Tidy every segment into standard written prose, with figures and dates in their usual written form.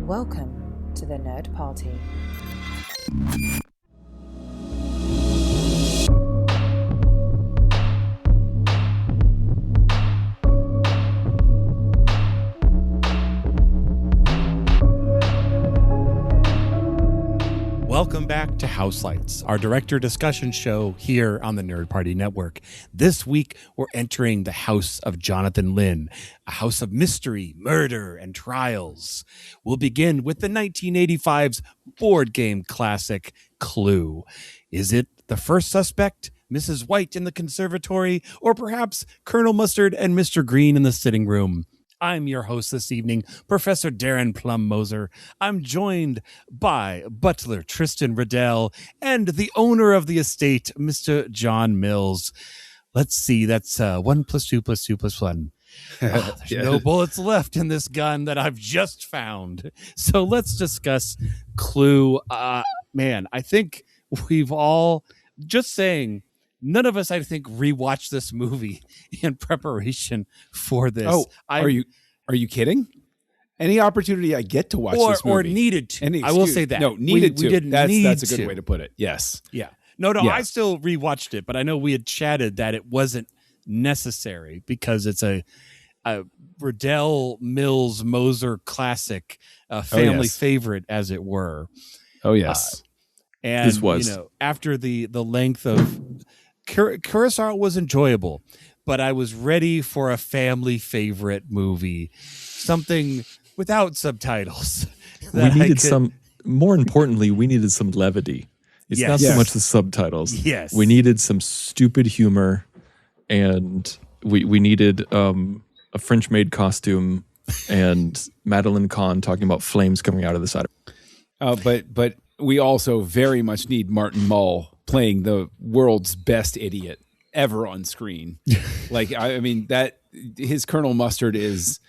Welcome to the Nerd Party. Welcome back to Houselights, our director discussion show here on the Nerd Party Network. This week, we're entering the house of Jonathan Lynn, a house of mystery, murder, and trials. We'll begin with the 1985's board game classic, Clue. Is it the first suspect, Mrs. White in the conservatory, or perhaps Colonel Mustard and Mr. Green in the sitting room? I'm your host this evening, Professor Darren Plum Moser. I'm joined by butler Tristan Riddell and the owner of the estate, Mr. John Mills. Let's see, that's 1 + 2 + 2 + 1. There's no bullets left in this gun that I've just found. So let's discuss Clue. Man, I think we've all, just saying, none of us, I think, rewatched this movie in preparation for this. Oh, are you kidding? Any opportunity I get to watch this movie, or needed to, I will say that. No, needed to. We didn't need that's a good to. way to put it. Yes. Yeah. No. Yeah. I still rewatched it, but I know we had chatted that it wasn't necessary because it's a Riddell Mills Moser classic, family favorite, as it were. Oh yes. And this was, after the length of Kurosawa was enjoyable, but I was ready for a family favorite movie, something without subtitles. We needed more importantly, we needed some levity. It's not so much the subtitles. Yes. We needed some stupid humor, and we needed a French maid costume and Madeline Kahn talking about flames coming out of the side. But we also very much need Martin Mull playing the world's best idiot ever on screen. I mean, that his Colonel Mustard is,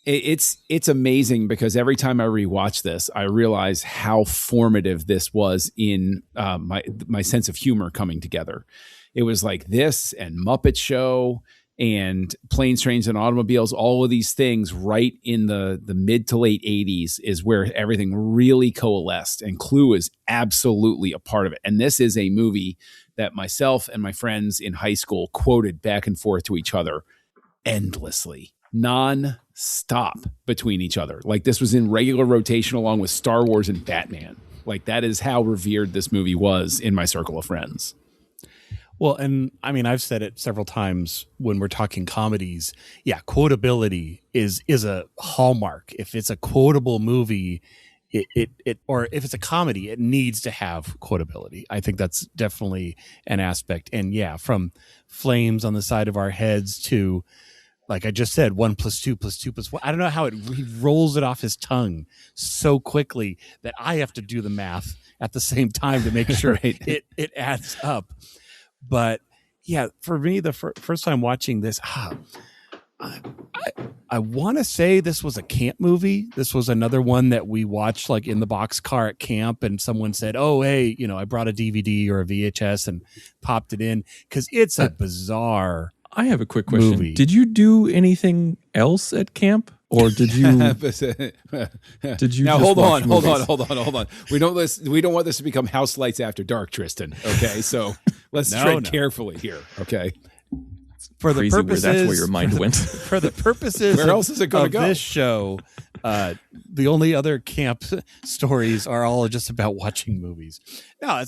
it's amazing because every time I rewatch this, I realize how formative this was in my sense of humor coming together. It was like this and Muppet Show and Planes, Trains, and Automobiles, all of these things right in the mid to late 80s is where everything really coalesced, and Clue is absolutely a part of it. And this is a movie that myself and my friends in high school quoted back and forth to each other endlessly, non-stop between each other. Like, this was in regular rotation along with Star Wars and Batman. Like, that is how revered this movie was in my circle of friends. Well, and I mean, I've said it several times when we're talking comedies. Yeah, quotability is a hallmark. If it's a quotable movie, or if it's a comedy, it needs to have quotability. I think that's definitely an aspect. And yeah, from flames on the side of our heads to, like I just said, 1 + 2 + 2 + 1. I don't know how he rolls it off his tongue so quickly that I have to do the math at the same time to make sure it adds up. But yeah, for me, the first time watching this, I want to say this was a camp movie. This was another one that we watched like in the boxcar at camp, and someone said, "Oh, hey, I brought a DVD or a VHS and popped it in," because it's a bizarre. I have a quick question. Movie. Did you do anything else at camp, or did you? Now hold on. We don't want this to become Houselights After Dark, Tristan. Okay, so let's tread carefully here. Okay. For the purposes, that's where your mind went. For the purposes where else is it going to go? This show, the only other camp stories are all just about watching movies. No,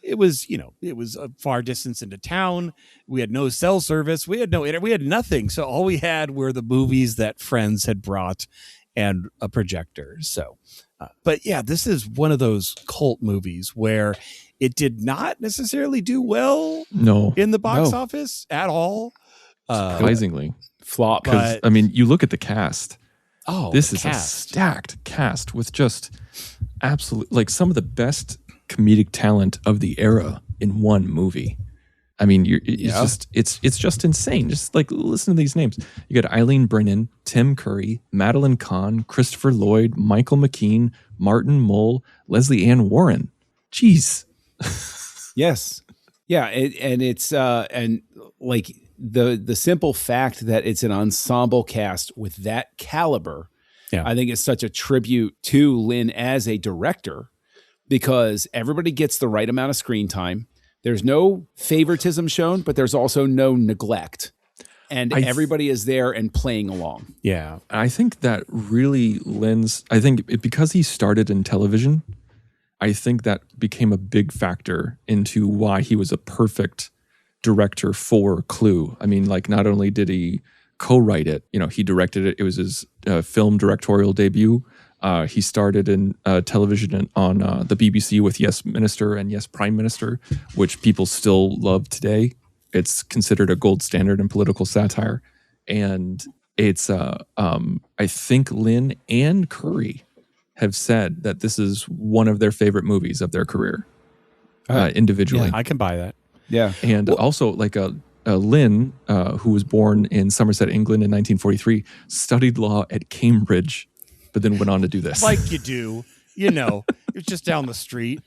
it was a far distance into town. We had no cell service. We had nothing. So all we had were the movies that friends had brought and a projector. So, but yeah, this is one of those cult movies where it did not necessarily do well in the box office at all. Surprisingly. Flop. Because, I mean, you look at the cast. Oh, this is a stacked cast with just absolute, like, some of the best comedic talent of the era in one movie. I mean, it's just insane. Just like, listen to these names. You got Eileen Brennan, Tim Curry, Madeline Kahn, Christopher Lloyd, Michael McKean, Martin Mull, Leslie Ann Warren. Jeez. Yes. Yeah. And it's and like the simple fact that it's an ensemble cast with that caliber Yeah. I think it's such a tribute to Lynn as a director because everybody gets the right amount of screen time. There's no favoritism shown, but there's also no neglect. And everybody is there and playing along. Yeah. I think that really lends, I think because he started in television, I think that became a big factor into why he was a perfect director for Clue. I mean, like, not only did he co-write it, he directed it. It was his film directorial debut. He started in television on the BBC with Yes Minister and Yes Prime Minister, which people still love today. It's considered a gold standard in political satire. And it's, I think Lynn and Curry have said that this is one of their favorite movies of their career individually. Yeah, I can buy that. Yeah. And also, like, Lynn, who was born in Somerset, England in 1943, studied law at Cambridge, but then went on to do this. Like you do. It's just down the street.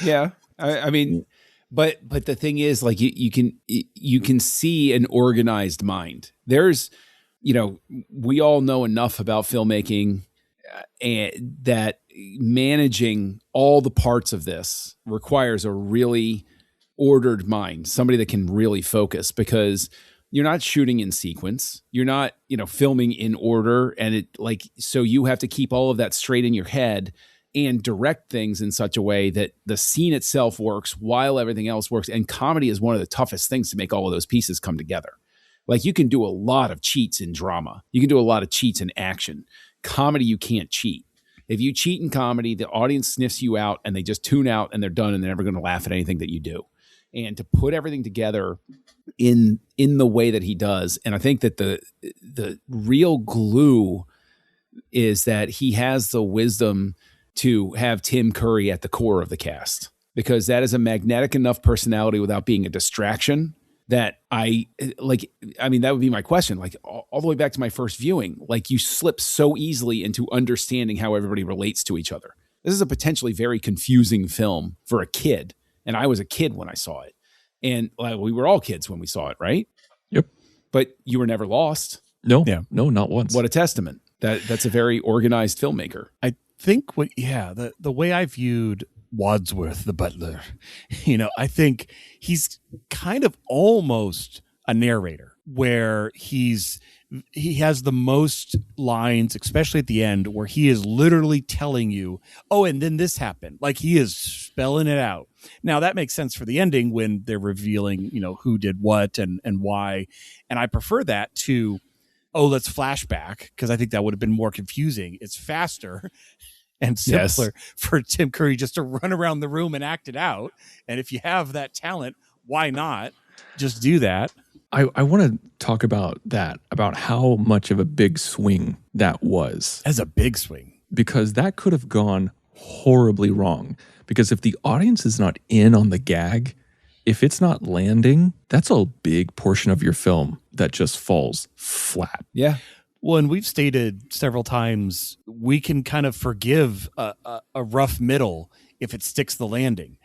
Yeah. I mean, but the thing is, like, you can see an organized mind. There's, we all know enough about filmmaking and that managing all the parts of this requires a really ordered mind, somebody that can really focus, because you're not shooting in sequence. You're not, filming in order. And so you have to keep all of that straight in your head and direct things in such a way that the scene itself works while everything else works. And comedy is one of the toughest things to make all of those pieces come together. Like, you can do a lot of cheats in drama. You can do a lot of cheats in action. Comedy, you can't cheat. If you cheat in comedy, the audience sniffs you out and they just tune out and they're done and they're never going to laugh at anything that you do. And to put everything together in the way that he does, and I think that the real glue is that he has the wisdom to have Tim Curry at the core of the cast, because that is a magnetic enough personality without being a distraction that that would be my question. Like, all the way back to my first viewing, like, you slip so easily into understanding how everybody relates to each other. This is a potentially very confusing film for a kid. And I was a kid when I saw it. And we were all kids when we saw it, right? Yep. But you were never lost. No, no, not once. What a testament. That's a very organized filmmaker. I think the way I viewed Wadsworth, the butler, I think he's kind of almost a narrator, where he has the most lines, especially at the end, where he is literally telling you, oh, and then this happened. Like, he is spelling it out. Now, that makes sense for the ending when they're revealing, who did what and why. And I prefer that to, let's flashback, because I think that would have been more confusing. It's faster and simpler for Tim Curry just to run around the room and act it out. And if you have that talent, why not just do that? I want to talk about that, about how much of a big swing that was. As a big swing. Because that could have gone horribly wrong. Because if the audience is not in on the gag, if it's not landing, that's a big portion of your film that just falls flat. Yeah. Well, and we've stated several times, we can kind of forgive a rough middle if it sticks the landing.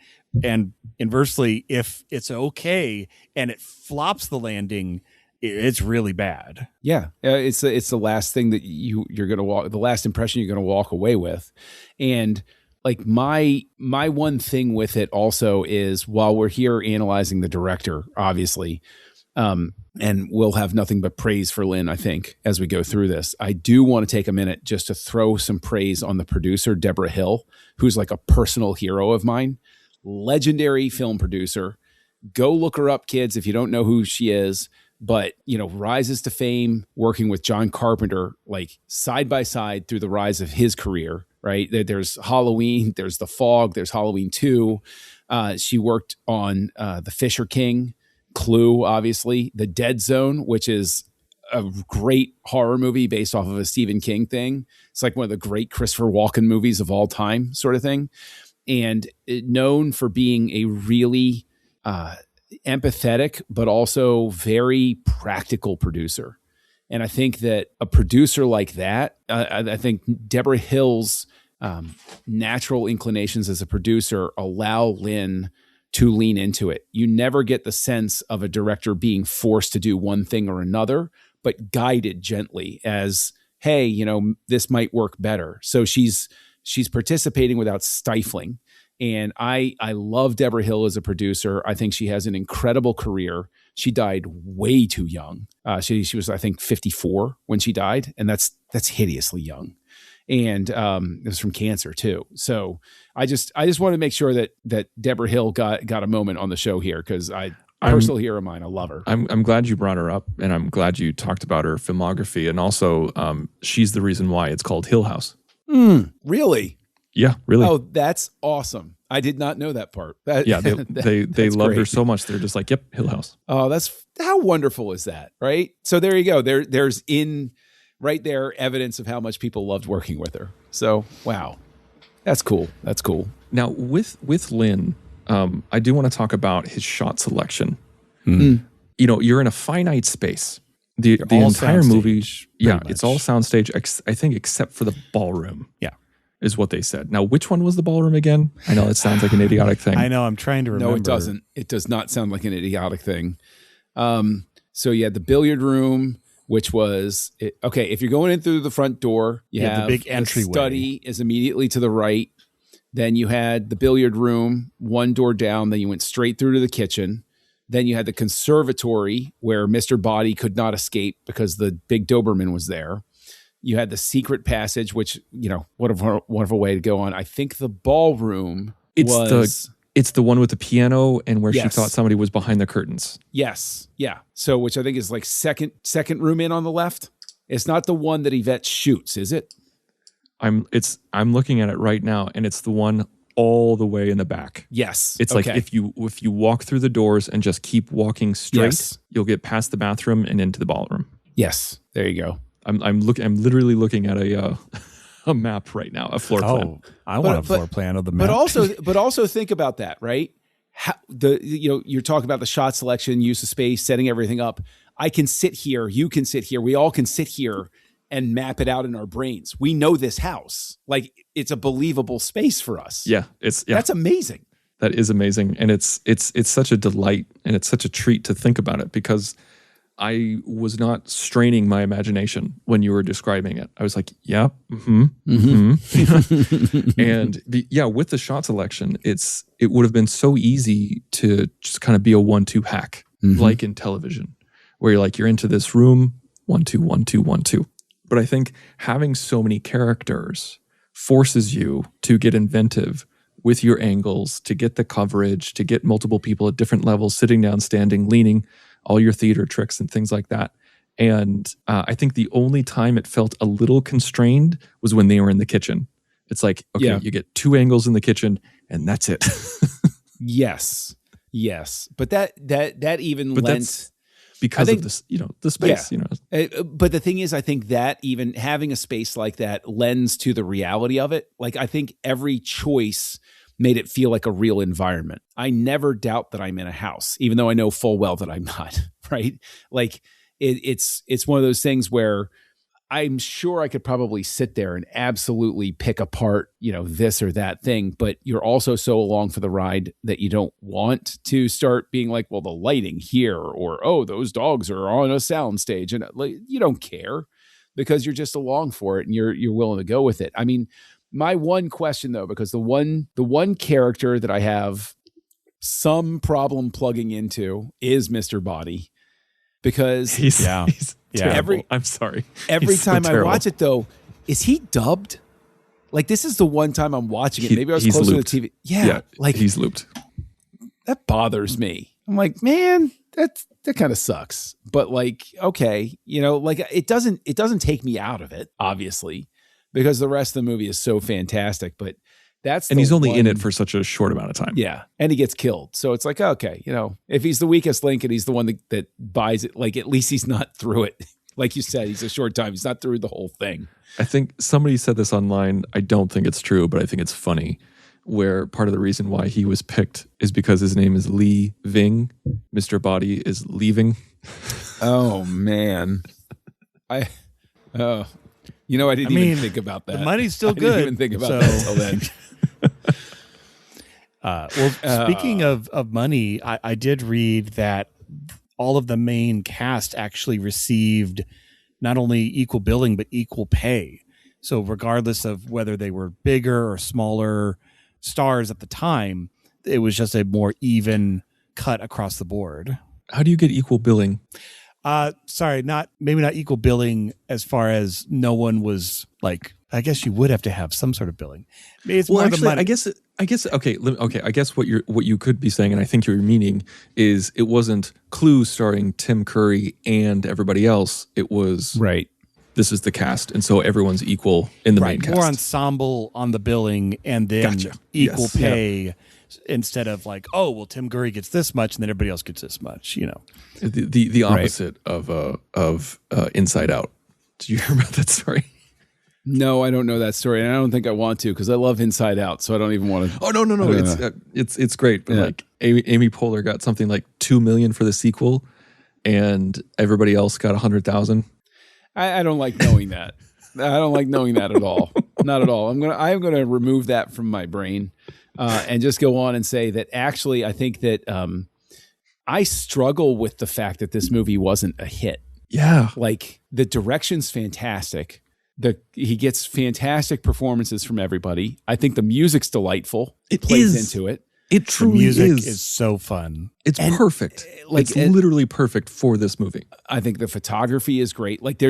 And inversely, if it's okay and it flops the landing, it's really bad. Yeah. It's the last thing that you're going to walk, the last impression you're going to walk away with. And like, my one thing with it also is, while we're here analyzing the director, obviously, and we'll have nothing but praise for Lynn, I think, as we go through this, I do want to take a minute just to throw some praise on the producer, Deborah Hill, who's like a personal hero of mine. Legendary film producer. Go look her up, kids, if you don't know who she is. But, rises to fame working with John Carpenter, like, side by side through the rise of his career, right? There's Halloween, there's The Fog, there's Halloween 2. She worked on The Fisher King, Clue, obviously, The Dead Zone, which is a great horror movie based off of a Stephen King thing. It's like one of the great Christopher Walken movies of all time, sort of thing. And known for being a really empathetic, but also very practical producer. And I think that a producer like that, I think Deborah Hill's natural inclinations as a producer allow Lynn to lean into it. You never get the sense of a director being forced to do one thing or another, but guided gently as, hey, this might work better. So she's participating without stifling. And I love Deborah Hill as a producer. I think she has an incredible career. She died way too young. She was, I think, 54 when she died, and that's hideously young. And it was from cancer too. So I just want to make sure that Deborah Hill got a moment on the show here, because personal hero of mine. I love her. I'm glad you brought her up, and I'm glad you talked about her filmography, and also she's the reason why it's called Hill House. Really? Yeah, really. Oh, that's awesome. I did not know that part. Yeah, they loved her so much. They're just like, yep, Hill House. Oh, how wonderful is that, right? So there you go. There's right there evidence of how much people loved working with her. So, wow. That's cool. That's cool. Now, with Lynn, I do want to talk about his shot selection. You're in a finite space. The entire movie, it's all soundstage, I think, except for the ballroom. Yeah. Is what they said. Now, which one was the ballroom again? I know it sounds like an idiotic thing. I know. I'm trying to remember. No, it doesn't. It does not sound like an idiotic thing. So you had the billiard room, which was okay. If you're going in through the front door, you have the big entryway. The study is immediately to the right. Then you had the billiard room, one door down. Then you went straight through to the kitchen. Then you had the conservatory, where Mr. Body could not escape because the big Doberman was there. You had the secret passage, which, what a wonderful way to go on. I think the ballroom it's the one with the piano and where she thought somebody was behind the curtains. Yes. Yeah. So, which I think is like second room in on the left. It's not the one that Yvette shoots, is it? I'm looking at it right now, and it's the one all the way in the back. Yes. It's like if you walk through the doors and just keep walking straight, you'll get past the bathroom and into the ballroom. Yes. There you go. I'm literally looking at a map right now, a floor plan. Oh, I want a floor plan of the map. But also think about that, right? You're talking about the shot selection, use of space, setting everything up. I can sit here, you can sit here, we all can sit here and map it out in our brains. We know this house. Like, it's a believable space for us. Yeah, that's amazing. That is amazing, and it's such a delight, and it's such a treat to think about it, because I was not straining my imagination when you were describing it. I was like, yeah, and with the shot selection, it would have been so easy to just kind of be a 1-2 hack, like in television, where you're into this room, 1-2, 1-2, 1-2. But I think having so many characters forces you to get inventive with your angles, to get the coverage, to get multiple people at different levels, sitting down, standing, leaning, all your theater tricks and things like that. And I think the only time it felt a little constrained was when they were in the kitchen. It's like, okay, you get 2 angles in the kitchen and that's it. Yes. But that even lends, because of this, the space, But the thing is, I think that even having a space like that lends to the reality of it. Like, I think every choice made it feel like a real environment. I never doubt that I'm in a house, even though I know full well that I'm not, right? Like, it's one of those things where I'm sure I could probably sit there and absolutely pick apart, this or that thing, but you're also so along for the ride that you don't want to start being like, well, the lighting here, or, oh, those dogs are on a sound stage, and you don't care, because you're just along for it and you're willing to go with it. I mean, my one question though, because the one character that I have some problem plugging into is Mr. Body, because he's terrible. I'm sorry. Every time I watch it though, is he dubbed? Like, this is the one time I'm watching it. Maybe I was close to the TV. Yeah, like, he's looped. That bothers me. I'm like, man, that kind of sucks. But like, okay, like, it doesn't take me out of it, obviously, because the rest of the movie is so fantastic. But he's only in it for such a short amount of time. Yeah, and he gets killed. So it's like, okay, if he's the weakest link and he's the one that buys it, like, at least he's not through it. Like you said, he's a short time. He's not through the whole thing. I think somebody said this online. I don't think it's true, but I think it's funny, where part of the reason why he was picked is because his name is Lee Ving. Mr. Body is leaving. Oh, man. I didn't even think about that. The money's still good. I didn't even think about that until then. Speaking of money, I did read that all of the main cast actually received not only equal billing, but equal pay. So regardless of whether they were bigger or smaller stars at the time, it was just a more even cut across the board. How do you get equal billing? Maybe not equal billing as far as no one was like, I guess you would have to have some sort of billing. It's Well, more actually, the money. I guess. Okay. I guess what you could be saying, and I think you're meaning, is it wasn't Clue starring Tim Curry and everybody else. It was Right. This is the cast, and so everyone's equal in the main cast. More ensemble on the billing, and then Gotcha. equal Yes. pay instead of like, oh, well, Tim Curry gets this much, and then everybody else gets this much. The opposite of Inside Out. Did you hear about that story? No, I don't know that story, and I don't think I want to because I love Inside Out, so I don't even want to. Oh no! It's great, but like Amy Poehler got something like $2 million for the sequel, and everybody else got 100,000. I don't like knowing that. I don't like knowing that at all. Not at all. I'm gonna remove that from my brain, and just go on and say that actually I think that I struggle with the fact that this movie wasn't a hit. Yeah, Like the direction's fantastic. He gets fantastic performances from everybody. I think the music's delightful. It plays into it. It The truly music is. is so fun. It's perfect. It's literally perfect for this movie. I think the photography is great. Like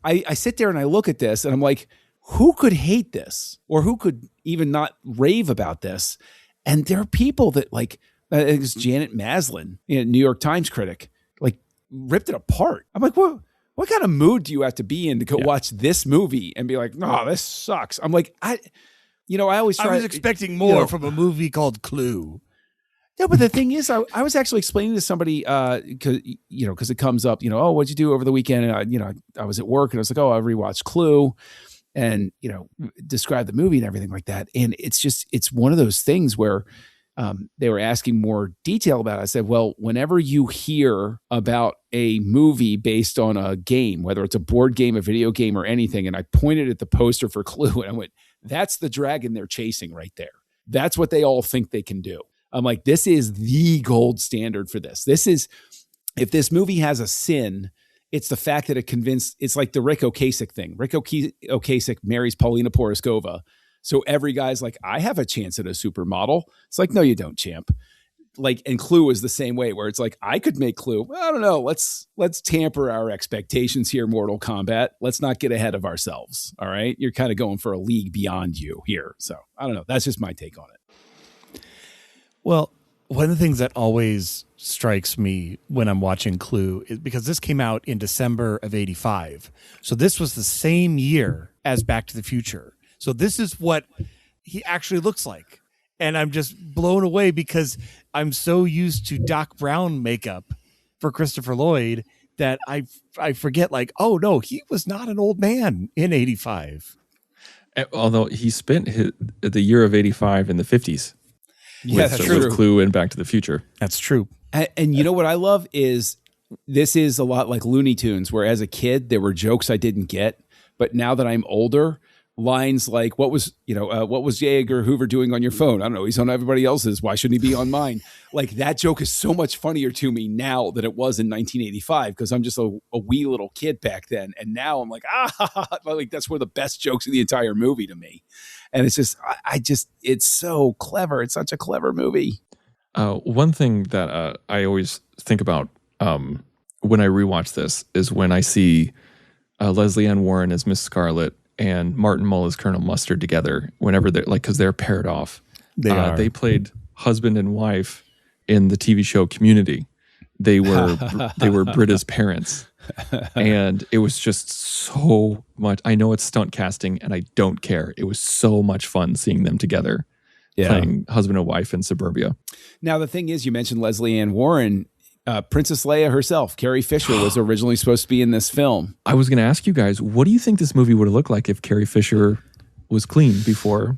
I sit there and I look at this and I'm like, who could hate this or who could even not rave about this? And there are people that like, I think it's Janet Maslin, New York Times critic, like ripped it apart. I'm like, what kind of mood do you have to be in to go watch this movie and be like, no, this sucks? I'm like, I always try. I was expecting more from a movie called Clue. No, but the thing is, I was actually explaining to somebody because it comes up, oh, what'd you do over the weekend? And I was at work and I was like, oh, I rewatched Clue, and describe the movie and everything like that. And it's one of those things where they were asking more detail about it. I said, well, whenever you hear about a movie based on a game, whether it's a board game, a video game, or anything, and I pointed at the poster for Clue and I went, that's the dragon they're chasing right there. That's what they all think they can do. I'm like, this is the gold standard for this. This is, if this movie has a sin, it's the fact that it's like the Rick Ocasek thing. Rick Ocasek marries Paulina Poroskova. So every guy's like, I have a chance at a supermodel. It's like, no, you don't, champ. Like, and Clue is the same way, where it's like, I could make Clue. Well, I don't know. Let's tamper our expectations here, Mortal Kombat. Let's not get ahead of ourselves. All right. You're kind of going for a league beyond you here. So I don't know. That's just my take on it. Well, one of the things that always strikes me when I'm watching Clue is because this came out in December of '85. So this was the same year as Back to the Future. So this is what he actually looks like. And I'm just blown away because I'm so used to Doc Brown makeup for Christopher Lloyd that I forget, like, oh no, he was not an old man in '85. Although he spent the year of '85 in the 50s. Yeah, that's true. With Clue and Back to the Future. That's true. And you know what I love is this is a lot like Looney Tunes, where as a kid, there were jokes I didn't get. But now that I'm older, lines like, what was J. Edgar Hoover doing on your phone? I don't know. He's on everybody else's. Why shouldn't he be on mine? Like, that joke is so much funnier to me now than it was in 1985, because I'm just a wee little kid back then. And now I'm like, like that's one of the best jokes in the entire movie to me. And it's just, it's so clever. It's such a clever movie. One thing that I always think about when I rewatch this is when I see Leslie Ann Warren as Miss Scarlet and Martin Mull as Colonel Mustard together, whenever they're like, because they're paired off. They played husband and wife in the TV show Community. They were Britta's parents, and it was just so much. I know it's stunt casting, and I don't care. It was so much fun seeing them together, playing husband and wife in Suburbia. Now the thing is, you mentioned Leslie Ann Warren. Princess Leia herself, Carrie Fisher, was originally supposed to be in this film. I was going to ask you guys, what do you think this movie would have looked like if Carrie Fisher was clean before?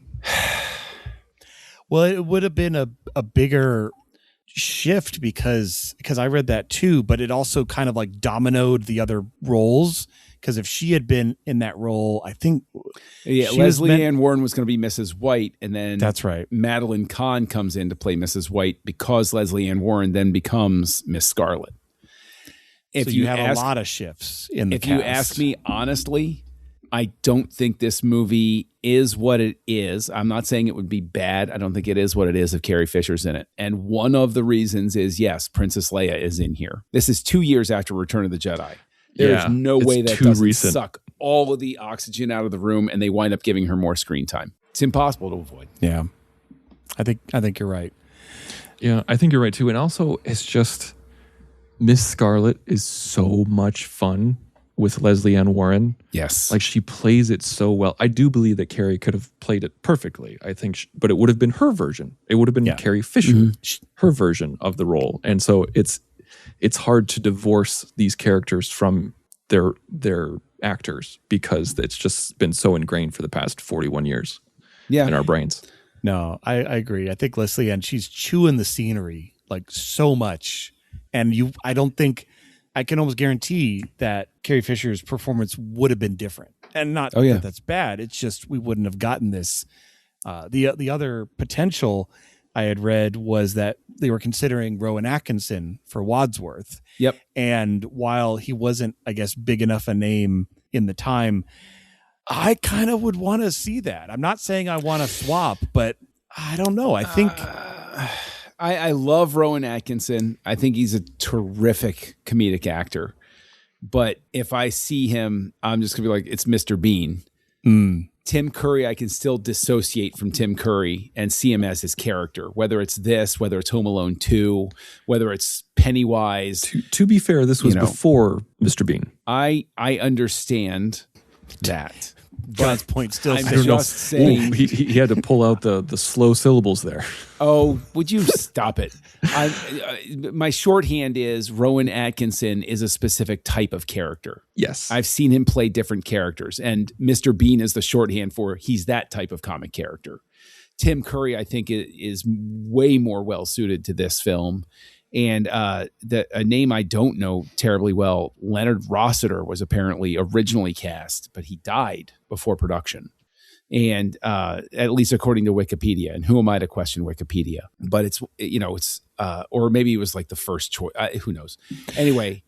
Well, it would have been a bigger shift because I read that too, but it also kind of like dominoed the other roles. Because if she had been in that role, I think Leslie Ann Warren was going to be Mrs. White, and then that's right. Madeline Kahn comes in to play Mrs. White because Leslie Ann Warren then becomes Miss Scarlet. if so you have a lot of shifts in the If cast. you ask me honestly, I don't think this movie is what it is. I'm not saying it would be bad. I don't think it is what it is if Carrie Fisher's in it. And one of the reasons is, yes, Princess Leia is in here. This is 2 years after Return of the Jedi. There's no way that doesn't suck all of the oxygen out of the room and they wind up giving her more screen time. It's impossible to avoid. Yeah. I think you're right. Yeah, I think you're right too. And also, it's just Miss Scarlet is so much fun with Leslie Ann Warren. Yes. Like, she plays it so well. I do believe that Carrie could have played it perfectly. I think, but it would have been her version. It would have been Carrie Fisher, her version of the role. And so it's hard to divorce these characters from their actors because it's just been so ingrained for the past 41 years in our brains. No, I agree. I think Leslie Ann, she's chewing the scenery like so much. And I don't think, I can almost guarantee that Carrie Fisher's performance would have been different. And not that that's bad. It's just we wouldn't have gotten this. The other potential I had read was that they were considering Rowan Atkinson for Wadsworth. Yep. And while he wasn't, I guess, big enough a name in the time, I kind of would want to see that. I'm not saying I want to swap, but I don't know. I think... I love Rowan Atkinson. I think he's a terrific comedic actor. But if I see him, I'm just going to be like, it's Mr. Bean. Tim Curry, I can still dissociate from Tim Curry and see him as his character, whether it's this, whether it's Home Alone 2, whether it's Pennywise. To be fair, this was before Mr. Bean. I understand that. John's point still I'm stands. just saying. He had to pull out the slow syllables there. Oh, would you stop it? My shorthand is Rowan Atkinson is a specific type of character. Yes. I've seen him play different characters, and Mr. Bean is the shorthand for he's that type of comic character. Tim Curry, I think, is way more well-suited to this film. And a name I don't know terribly well, Leonard Rossiter, was apparently originally cast, but he died before production. And at least according to Wikipedia, and who am I to question Wikipedia? But it's or maybe it was like the first choice. Who knows? Anyway,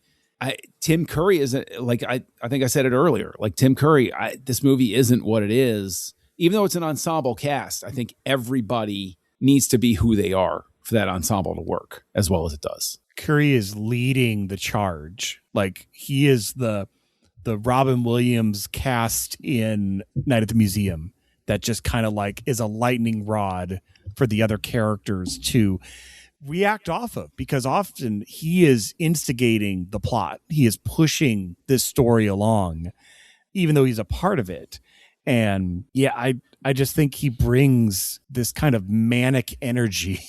Tim Curry isn't like I think I said it earlier. Like Tim Curry, this movie isn't what it is. Even though it's an ensemble cast, I think everybody needs to be who they are for that ensemble to work as well as it does. Curry is leading the charge. Like he is the Robin Williams cast in Night at the Museum that just kind of like is a lightning rod for the other characters to react off of, because often he is instigating the plot. He is pushing this story along, even though he's a part of it. And yeah, I just think he brings this kind of manic energy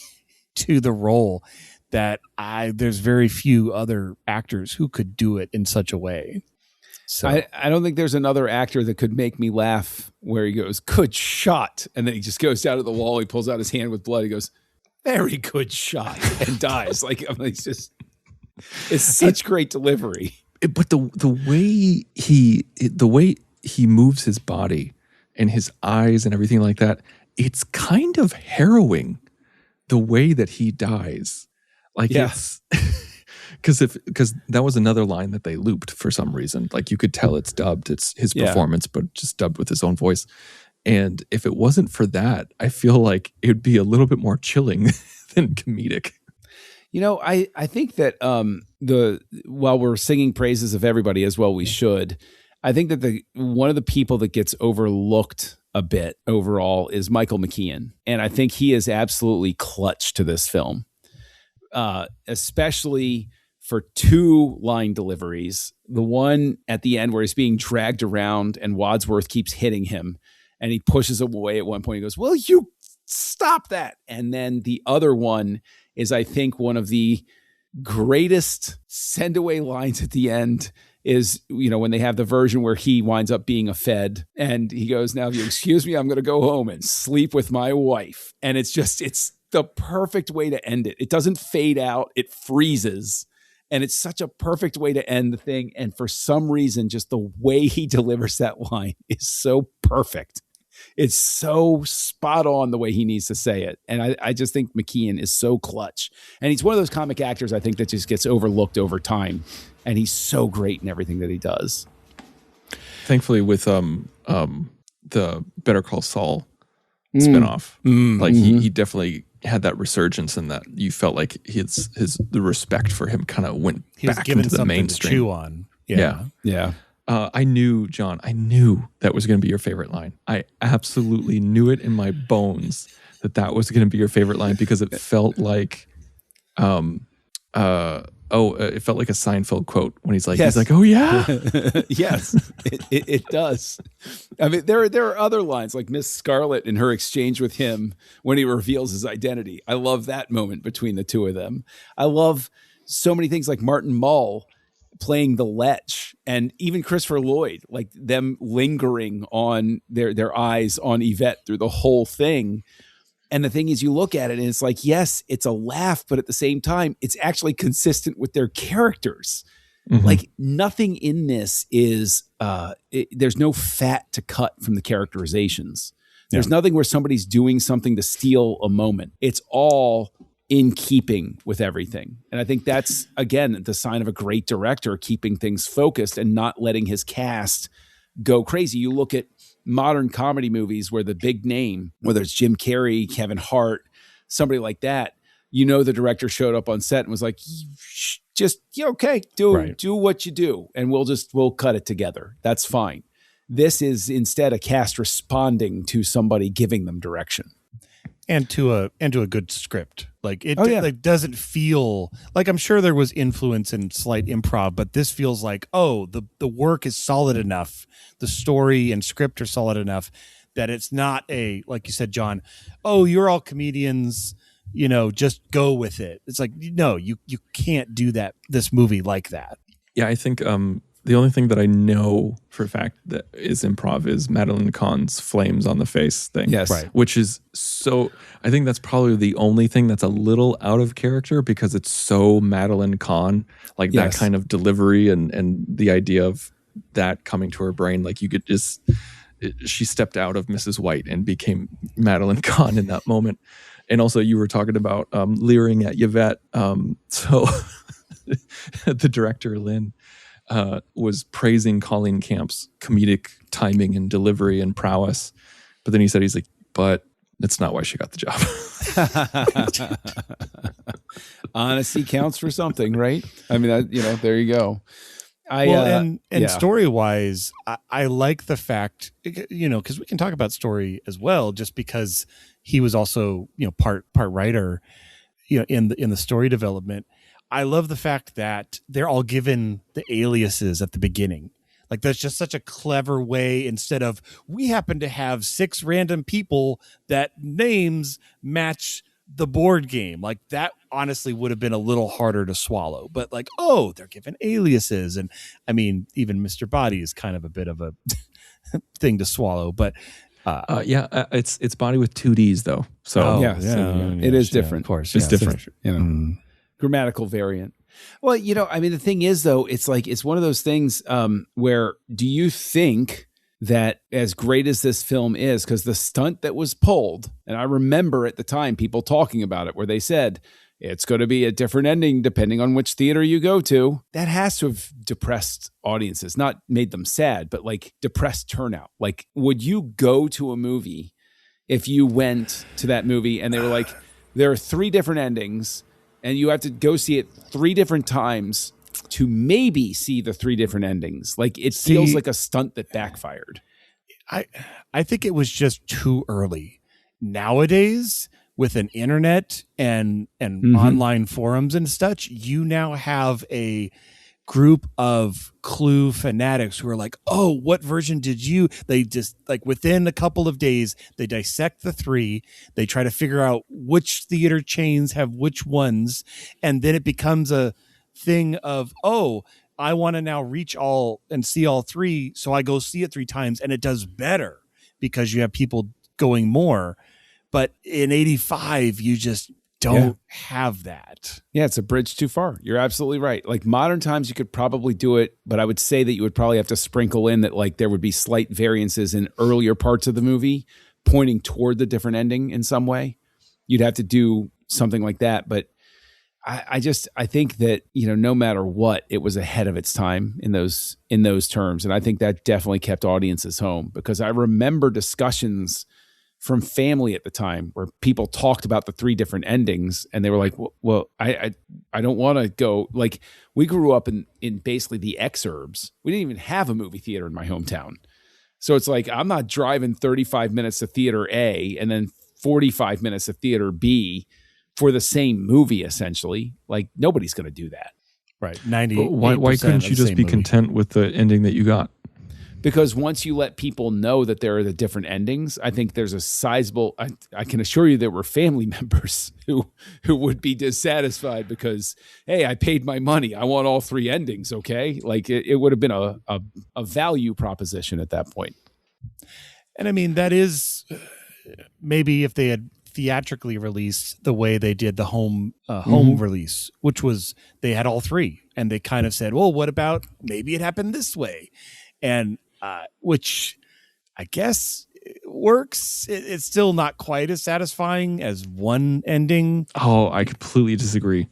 to the role that there's very few other actors who could do it in such a way. So I don't think there's another actor that could make me laugh where he goes, good shot. And then he just goes down to the wall. He pulls out his hand with blood. He goes, very good shot, and dies. It's such great delivery. But the way he moves his body and his eyes and everything like that, it's kind of harrowing the way that he dies. It's because that was another line that they looped for some reason. Like you could tell it's dubbed, it's his performance, but just dubbed with his own voice. And if it wasn't for that, I feel like it would be a little bit more chilling than comedic. I think that while we're singing praises of everybody as well, we should. I think that one of the people that gets overlooked a bit overall is Michael McKean. And I think he is absolutely clutch to this film, especially for two line deliveries. The one at the end where he's being dragged around and Wadsworth keeps hitting him and he pushes him away at one point. He goes, "Will you stop that?" And then the other one is, I think, one of the greatest send away lines at the end is, when they have the version where he winds up being a Fed and he goes, "Now, if you excuse me, I'm going to go home and sleep with my wife." And it's the perfect way to end it. It doesn't fade out. It freezes. And it's such a perfect way to end the thing. And for some reason, just the way he delivers that line is so perfect. It's so spot on the way he needs to say it. And I just think McKean is so clutch. And he's one of those comic actors, I think, that just gets overlooked over time. And he's so great in everything that he does. Thankfully, with the Better Call Saul spinoff, like he definitely had that resurgence, and that you felt like the respect for him kind of went back into the mainstream. To chew on. Yeah. I knew, John, that was going to be your favorite line. I absolutely knew it in my bones that was going to be your favorite line, because it felt like, it felt like a Seinfeld quote when he's like, oh yeah. Yes, it does. I mean, there are other lines like Miss Scarlet and her exchange with him when he reveals his identity. I love that moment between the two of them. I love so many things like Martin Mull playing the Lech, and even Christopher Lloyd, like them lingering on their eyes on Yvette through the whole thing. And the thing is, you look at it and it's like, yes, it's a laugh, but at the same time, it's actually consistent with their characters. Like nothing in this is, there's no fat to cut from the characterizations. There's nothing where somebody's doing something to steal a moment. It's all in keeping with everything. And I think that's, again, the sign of a great director, keeping things focused and not letting his cast go crazy. You look at modern comedy movies where the big name, whether it's Jim Carrey, Kevin Hart, somebody like that, the director showed up on set and was like, do what you do, and we'll cut it together. That's fine. This is instead a cast responding to somebody giving them direction. And to a good script. Like it like doesn't feel like, I'm sure there was influence in slight improv, but this feels like, the work is solid enough. The story and script are solid enough that it's not like you said, John, you're all comedians, just go with it. It's like, no, you can't do that. This movie like that. Yeah. I think, the only thing that I know for a fact that is improv is Madeline Kahn's flames on the face thing. Yes. Right. Which is I think that's probably the only thing that's a little out of character, because it's so Madeline Kahn, like that kind of delivery and the idea of that coming to her brain. Like you could she stepped out of Mrs. White and became Madeline Kahn in that moment. And also you were talking about leering at Yvette. So the director, Lynn, was praising Colleen Camp's comedic timing and delivery and prowess. But then he's like, but that's not why she got the job. Honesty counts for something, right? I mean, there you go. And story wise, I like the fact, because we can talk about story as well, just because he was also, part writer, in the story development. I love the fact that they're all given the aliases at the beginning. Like that's just such a clever way, instead of, we happen to have 6 random people that names match the board game. Like that honestly would have been a little harder to swallow, but like, they're given aliases. And I mean, even Mr. Body is kind of a bit of a thing to swallow, but it's Body with 2 Ds though. So it is different. Of course. It's different. Grammatical variant. Well, I mean, the thing is, though, it's like, it's one of those things where, do you think that as great as this film is, because the stunt that was pulled, and I remember at the time people talking about it, where they said, it's going to be a different ending depending on which theater you go to, that has to have depressed audiences, not made them sad, but like depressed turnout. Like, would you go to a movie if you went to that movie and they were like, there are 3 different endings, and you have to go see it 3 different times to maybe see the 3 different endings? Like, it feels like a stunt that backfired. I think it was just too early. Nowadays, with an internet and online forums and such, you now have a group of Clue fanatics who are like, what version did you? They just, like, within a couple of days, they dissect the 3. They try to figure out which theater chains have which ones. And then it becomes a thing of, I want to now reach all and see all 3. So I go see it 3 times, and it does better because you have people going more. But in 85, don't have that. Yeah, it's a bridge too far. You're absolutely right. Like modern times, you could probably do it, but I would say that you would probably have to sprinkle in that like there would be slight variances in earlier parts of the movie pointing toward the different ending in some way. You'd have to do something like that. But I think that, no matter what, it was ahead of its time in those terms. And I think that definitely kept audiences home, because I remember discussions from family at the time where people talked about the 3 different endings, and they were like, well, I don't want to go. Like, we grew up in basically the exurbs. We didn't even have a movie theater in my hometown. So it's like, I'm not driving 35 minutes to theater A and then 45 minutes to theater B for the same movie, essentially. Like, nobody's going to do that. Right. 98%. Why couldn't you just be content with the ending that you got? Because once you let people know that there are the different endings, I think there's a sizable, I can assure you there were family members who would be dissatisfied because, hey, I paid my money. I want all 3 endings. Okay. Like it would have been a value proposition at that point. And I mean, that is maybe if they had theatrically released the way they did the home release, which was they had all 3, and they kind of said, well, what about maybe it happened this way? And which I guess works. It's still not quite as satisfying as one ending. Oh, I completely disagree.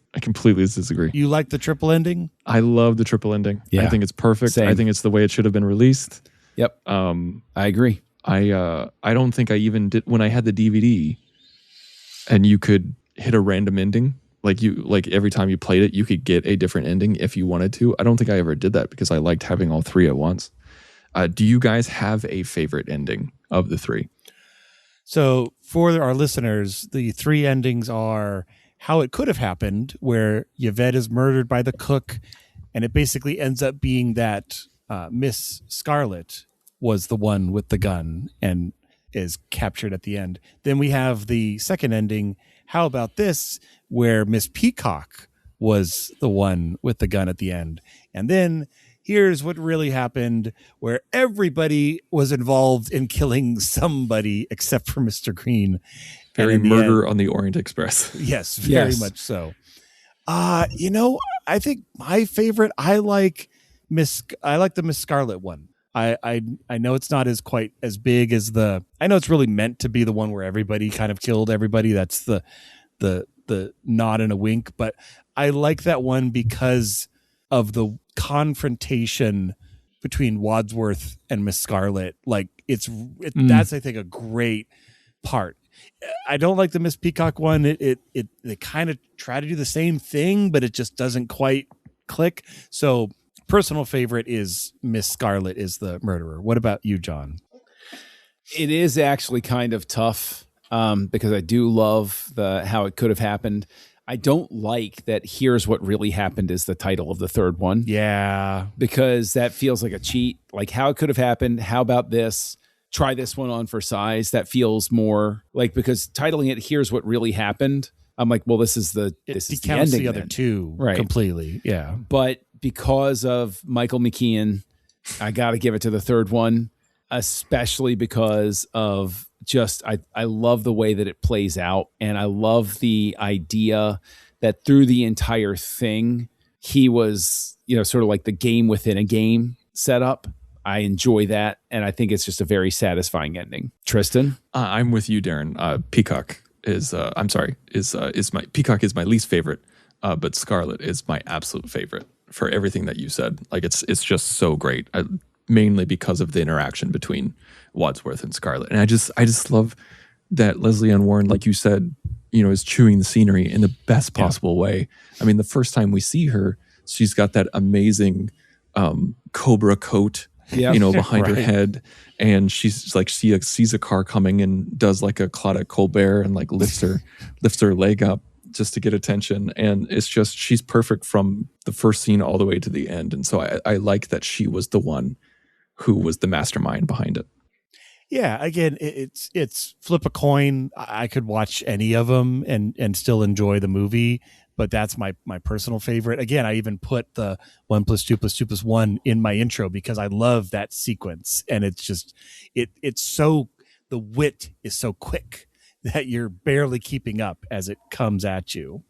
You like the triple ending? I love the triple ending. Yeah. I think it's perfect. Same. I think it's the way it should have been released. Yep. I agree. I don't think I even did when I had the DVD, and you could hit a random ending. Like every time you played it, you could get a different ending if you wanted to. I don't think I ever did that because I liked having all 3 at once. Do you guys have a favorite ending of the 3? So for our listeners, the 3 endings are How It Could Have Happened, where Yvette is murdered by the cook, and it basically ends up being that Miss Scarlet was the one with the gun and is captured at the end. Then we have the second ending, How About This, where Miss Peacock was the one with the gun at the end. And then Here's What Really Happened, where everybody was involved in killing somebody except for Mr. Green. Very Murder on the Orient Express. Yes, very much so. I think my favorite, I like the Miss Scarlet one. I know it's not as quite as big as I know it's really meant to be the one where everybody kind of killed everybody. That's the nod and a wink, but I like that one because of the confrontation between Wadsworth and Miss Scarlet. Like that's, I think, a great part. I don't like the Miss Peacock one. They kind of try to do the same thing, but it just doesn't quite click. So personal favorite is Miss Scarlet is the murderer. What about you, John? It is actually kind of tough because I do love How It Could Have Happened. I don't like that Here's What Really Happened is the title of the third one. Yeah. Because that feels like a cheat. Like How It Could Have Happened. How about this? Try this one on for size. That feels more like, because titling it Here's What Really Happened, I'm like, well, this is the ending. The other two completely. Yeah. But because of Michael McKean, I got to give it to the third one, especially because of just, I love the way that it plays out. And I love the idea that through the entire thing, he was, sort of like the game within a game setup. I enjoy that. And I think it's just a very satisfying ending. Tristan? I'm with you, Darren. Peacock is Peacock is my least favorite, but Scarlet is my absolute favorite for everything that you said. Like it's just so great, mainly because of the interaction between Wadsworth and Scarlet. And I just love that Leslie Ann Warren, like you said, is chewing the scenery in the best possible way. I mean, the first time we see her, she's got that amazing cobra coat, behind her head, and she's like, she sees a car coming and does like a Claudette Colbert and like lifts her leg up just to get attention. And it's just, she's perfect from the first scene all the way to the end. And so I like that she was the one who was the mastermind behind it. Yeah, again, it's flip a coin. I could watch any of them and still enjoy the movie, but that's my personal favorite. Again, I even put the 1 + 2 + 2 + 1 in my intro because I love that sequence, and it's just it's so, the wit is so quick that you're barely keeping up as it comes at you.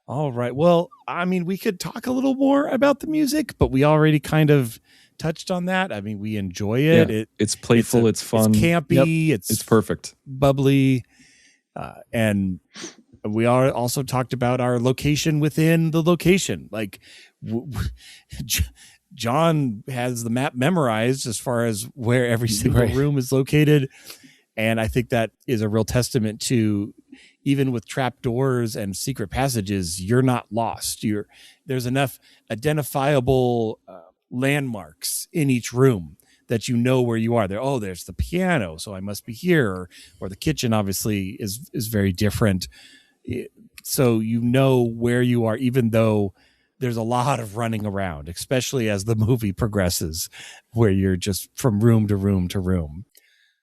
All right. Well, I mean, we could talk a little more about the music, but we already kind of touched on that. I mean, we enjoy it. Yeah, it's playful. It's fun. It's campy. It's perfect. Bubbly. And we also talked about our location within the location. Like John has the map memorized as far as where every single room is located. And I think that is a real testament to, even with trapdoors and secret passages, you're not lost. There's enough identifiable landmarks in each room that you know where you are. There's the piano, so I must be here. Or the kitchen obviously is very different. So you know where you are, even though there's a lot of running around, especially as the movie progresses, where you're just from room to room to room.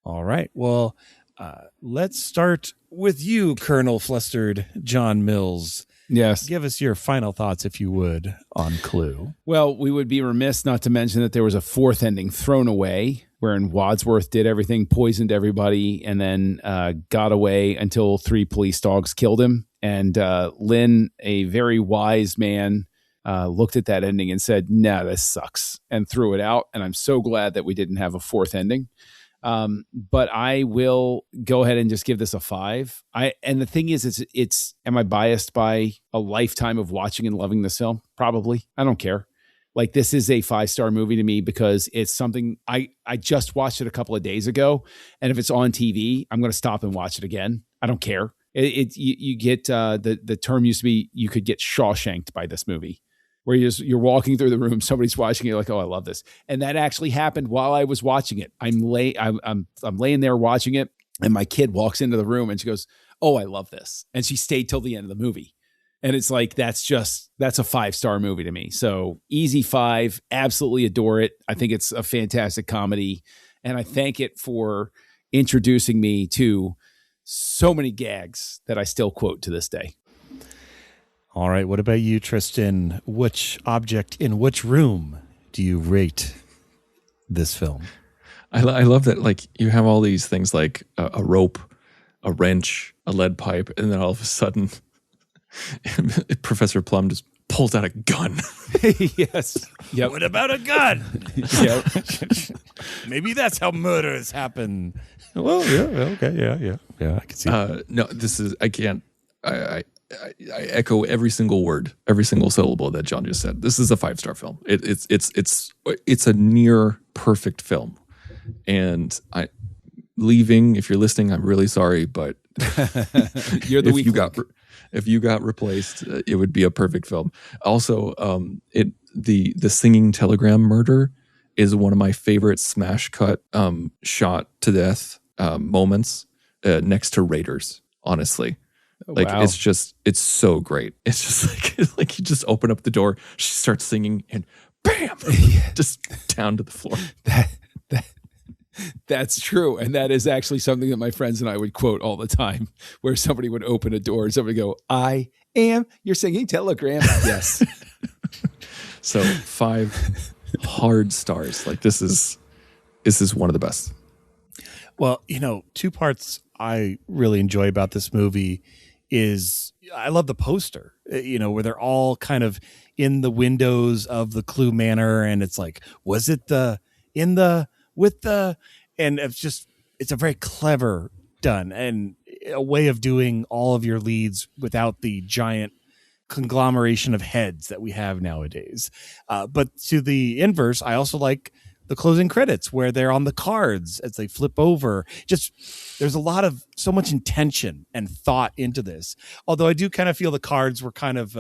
All right. Well, let's start with you, Colonel Flustered John Mills. Yes. Give us your final thoughts, if you would, on Clue. Well, we would be remiss not to mention that there was a fourth ending thrown away, wherein Wadsworth did everything, poisoned everybody, and then got away until 3 police dogs killed him. And Lynn, a very wise man, looked at that ending and said, "No, this sucks," and threw it out. And I'm so glad that we didn't have a fourth ending. But I will go ahead and just give this a 5. And the thing is, am I biased by a lifetime of watching and loving this film? Probably. I don't care. Like, this is a 5-star movie to me because it's something I just watched it a couple of days ago. And if it's on TV, I'm going to stop and watch it again. I don't care. You get, the term used to be, you could get Shawshanked by this movie, where you're walking through the room, somebody's watching, you're like, oh, I love this. And that actually happened while I was watching it. I'm laying there watching it, and my kid walks into the room and she goes, oh, I love this. And she stayed till the end of the movie. And it's like, that's a 5-star movie to me. So easy 5, absolutely adore it. I think it's a fantastic comedy. And I thank it for introducing me to so many gags that I still quote to this day. All right. What about you, Tristan? Which object in which room do you rate this film? I love that, like, you have all these things like a rope, a wrench, a lead pipe, and then all of a sudden Professor Plum just pulls out a gun. Yes. Yep. What about a gun? Yep. Maybe that's how murders happen. Well, yeah, okay, yeah. I can see that. No, this is, I can't, I echo every single word, every single syllable that John just said. This is a 5-star film. It's a near perfect film. And leaving, if you're listening, I'm really sorry, but you're the weak link. If you got replaced, it would be a perfect film. Also, the singing telegram murder is one of my favorite smash cut shot to death moments next to Raiders, honestly. Like, wow. It's so great. It's just like you just open up the door, she starts singing, and bam, just down to the floor. That's true. And that is actually something that my friends and I would quote all the time, where somebody would open a door and somebody go, I am your singing telegram. Yes. So 5 hard stars. Like, this is one of the best. Well, 2 parts I really enjoy about this with I love the poster, where they're all kind of in the windows of the Clue Manor. And it's like, was it and it's a very clever done and a way of doing all of your leads without the giant conglomeration of heads that we have nowadays. But to the inverse, I also like the closing credits where they're on the cards as they flip over. Just, there's so much intention and thought into this. Although I do kind of feel the cards were kind of,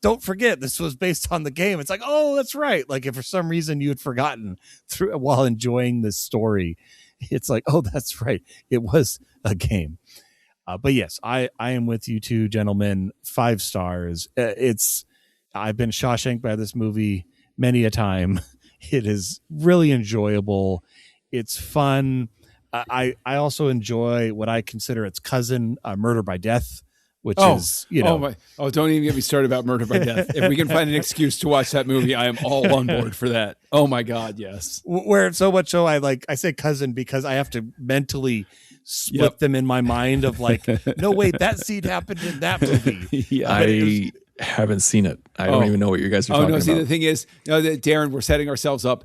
don't forget this was based on the game. It's like, oh, that's right. Like, if for some reason you had forgotten while enjoying this story, it's like, oh, that's right. It was a game. But yes, I am with you too, gentlemen. 5 stars. I've been Shawshanked by this movie many a time. It is really enjoyable. It's fun. I also enjoy what I consider its cousin, Murder by Death, which is, don't even get me started about Murder by Death. If we can find an excuse to watch that movie, I am all on board for that. Oh my God, yes. Where so much so I say cousin because I have to mentally split them in my mind of like, no, wait, that scene happened in that movie. Yeah. I haven't seen it. I don't even know what you guys are talking about. See, the thing is, Darren, we're setting ourselves up.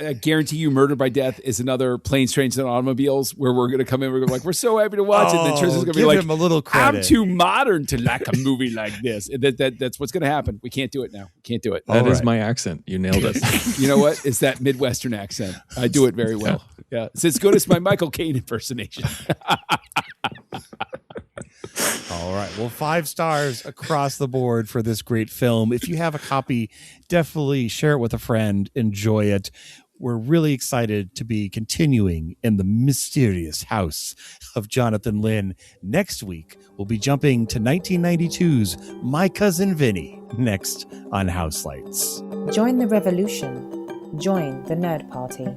I guarantee you Murder by Death is another Planes, Trains, and Automobiles where we're going to come in. We're like, we're so happy to watch it. And then Tristan's going to be like, him a little credit. I'm too modern to like a movie like this. That's what's going to happen. We can't do it now. We can't do it. That is my accent. You nailed it. You know what? It's that Midwestern accent. I do it very well. Yeah. It's as good as my Michael Caine impersonation. All right. Well, 5 stars across the board for this great film. If you have a copy, definitely share it with a friend. Enjoy it. We're really excited to be continuing in the mysterious house of Jonathan Lynn. Next week, we'll be jumping to 1992's My Cousin Vinny, next on Houselights. Join the revolution. Join the Nerd Party.